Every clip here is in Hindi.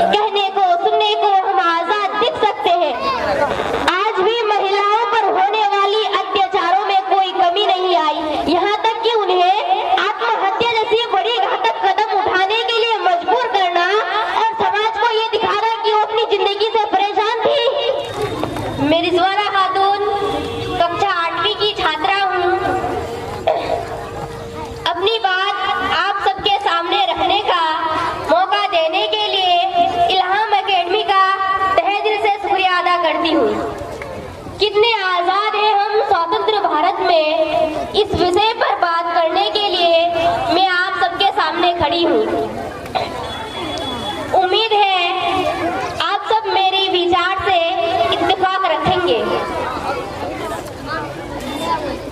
कहने को सुनने को हम आजाद दिख सकते हैं। आज भी महिलाओं पर होने वाली अत्याचारों में कोई कमी नहीं आई, यहाँ तक कि उन्हें आत्महत्या जैसी बड़ी घातक कदम उठाने के लिए मजबूर करना और समाज को ये दिखाना कि वो अपनी जिंदगी से परेशान थी। मेरी स्वरा खातून कक्षा 8वीं की छात्रा हूँ। अपनी बात आप सबके सामने रखने का मौका देने के लिए इल्हाम एकेडमी का तहे दिल से शुक्रिया अदा करती हूँ। कितने आजाद हैं हम स्वतंत्र भारत में, इस विषय पर बात करने के लिए मैं आप सबके सामने खड़ी हूँ। उम्मीद है आप सब मेरी विचार से इत्तेफाक रखेंगे।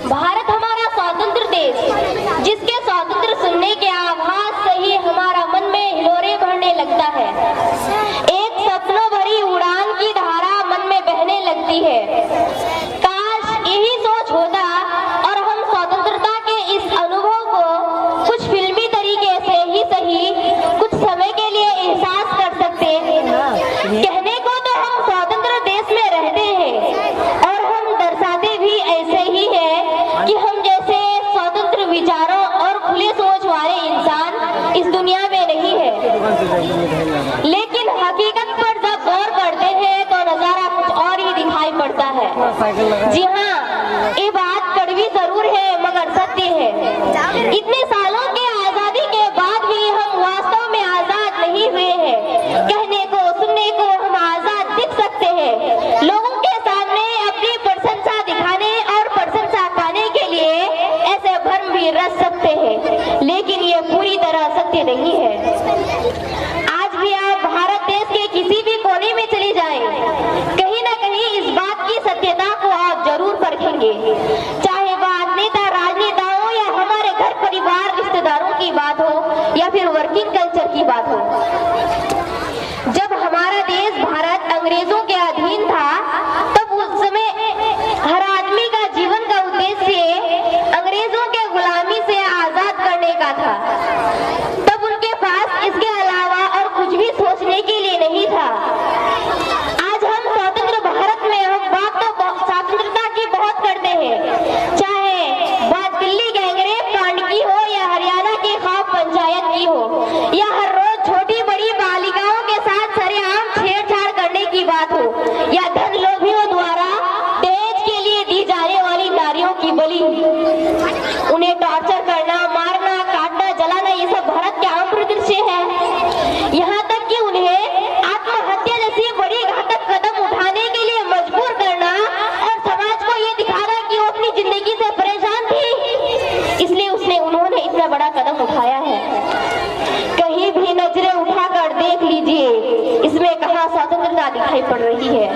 भारत हमारा स्वतंत्र देश, जिसके स्वतंत्र सुनने के आवाज से ही हमारा मन में हिलोरे भरने लगता है। एक सपनों भरी उड़ान की धारा मन में बहने लगती है। काश यही सोच होता और हम स्वतंत्रता के इस अनुभव को कुछ फिल्मी तरीके से ही सही कुछ समय के लिए एहसास कर सकते। कहने को तो हम स्वतंत्र देश में रहते हैं और हम दर्शाते भी ऐसे ही है कि हम जैसे स्वतंत्र विचारों और खुले सोच वाले इंसान इस दुनिया में नहीं है। लेकिन हकीकत पर जब गौर करते हैं तो नजारा कुछ और ही दिखाई पड़ता है। जी हाँ, ये बात कड़वी जरूर है मगर सत्य है। इतने सालों के आजादी के बाद भी हम वास्तव में आजाद नहीं हुए हैं। कहने को सुनने को हम आजाद दिख सकते हैं। लोगों के सामने अपनी प्रशंसा दिखाने और प्रशंसा पाने के लिए ऐसे भ्रम भी रच सकते हैं, लेकिन ये पूरी तरह सत्य नहीं है। आज भी आप भारत देश के किसी भी कोने में चले जाएं, कहीं ना कहीं इस बात की सत्यता को आप जरूर परखेंगे। चाहे बात नेता राजनेताओं या हमारे घर परिवार रिश्तेदारों की बात हो या फिर वर्किंग कल्चर की बात हो। जब हमारा देश भारत अंग्रेजों के अधीन था, तब उस समय हर आदमी का जीवन का उद्देश्य अंग्रेजों के गुलामी से आजाद करने का था। तब उनके पास इसके अलावा और कुछ भी सोचने के लिए नहीं था। आज हम स्वतंत्र भारत में हम बात तो स्वतंत्रता की बहुत करते हैं, चाहे बात दिल्ली गैंगरेप कांड की हो या हरियाणा के खौफ पंचायत की हो या हर रोज छोटी बड़ी बालिकाओं के साथ सरेआम छेड़छाड़ करने की बात हो या धन लोभियों द्वारा दहेज के लिए दी जाने वाली नारियों की बलि, उन्हें टॉर्चर करना, मारना, काटना, जलाना, ये सब भारत के आम परिदृश्य है। यहाँ तक कि उन्हें आत्महत्या जैसी बड़ी घातक कदम उठाने के लिए मजबूर करना और समाज को ये दिखाना कि वो अपनी जिंदगी से परेशान थी, इसलिए उन्होंने इतना बड़ा कदम उठाया है। कहीं भी नजरें उठाकर देख लीजिए, इसमें कहाँ स्वतंत्रता दिखाई पड़ रही है।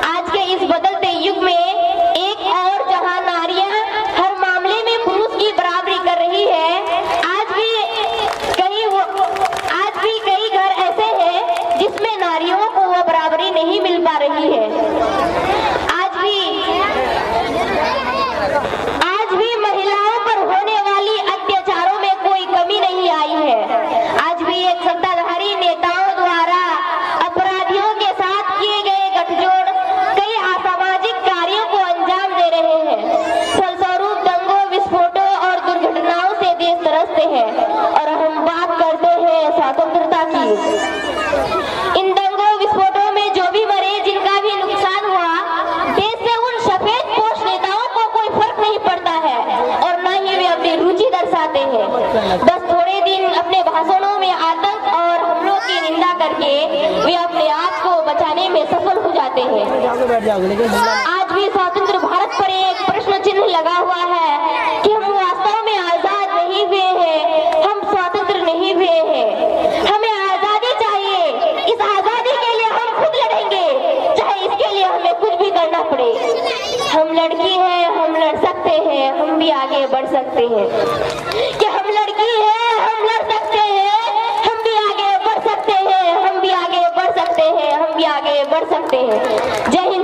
आज के इस बदलते युग में एक और जहां नारियां हर मामले में पुरुष की बराबरी कर रही है, आज भी कई घर ऐसे हैं जिसमें नारियों को वो बराबरी नहीं मिल पा रही है। आज भी महिलाओं पर होने वाली अत्याचारों में कोई कमी नहीं आई है। आज भी एक सत्ताधारी नेताओं द्वारा अपराधियों के साथ किए गए गठजोड़ कई असामाजिक कार्यों को अंजाम दे रहे हैं। फलस्वरूप दंगों, विस्फोटों और दुर्घटनाओं से देश तरसते हैं। और हम बात करते हैं स्वतंत्रता की। इन दंगों विस्फोटों में जो भी मरे, जिनका भी नुकसान हुआ, देश से उन सफेद पोश नेताओं को कोई फर्क नहीं पड़ता है और न ही वे अपनी रुचि दर्शाते हैं। बस थोड़े दिन अपने भाषणों में आतंक और हमलों की निंदा करके वे अपने आप को बचाने में सफल हो जाते हैं। आज भी स्वतंत्र भारत पर एक प्रश्न चिन्ह लगा हुआ है कि हम वास्तव में आजाद नहीं हुए हैं, हम स्वतंत्र नहीं हुए हैं। हमें आजादी चाहिए, इस आजादी के लिए हम खुद लड़ेंगे, चाहे इसके लिए हमें कुछ भी करना पड़े। हम लड़की हैं, हम लड़ सकते हैं, हम भी आगे बढ़ सकते हैं। कि हम लड़की हैं, हम लड़ सकते हैं, हम भी आगे बढ़ सकते हैं, हम भी आगे बढ़ सकते हैं, हम भी आगे बढ़ सकते हैं। जय हिंद।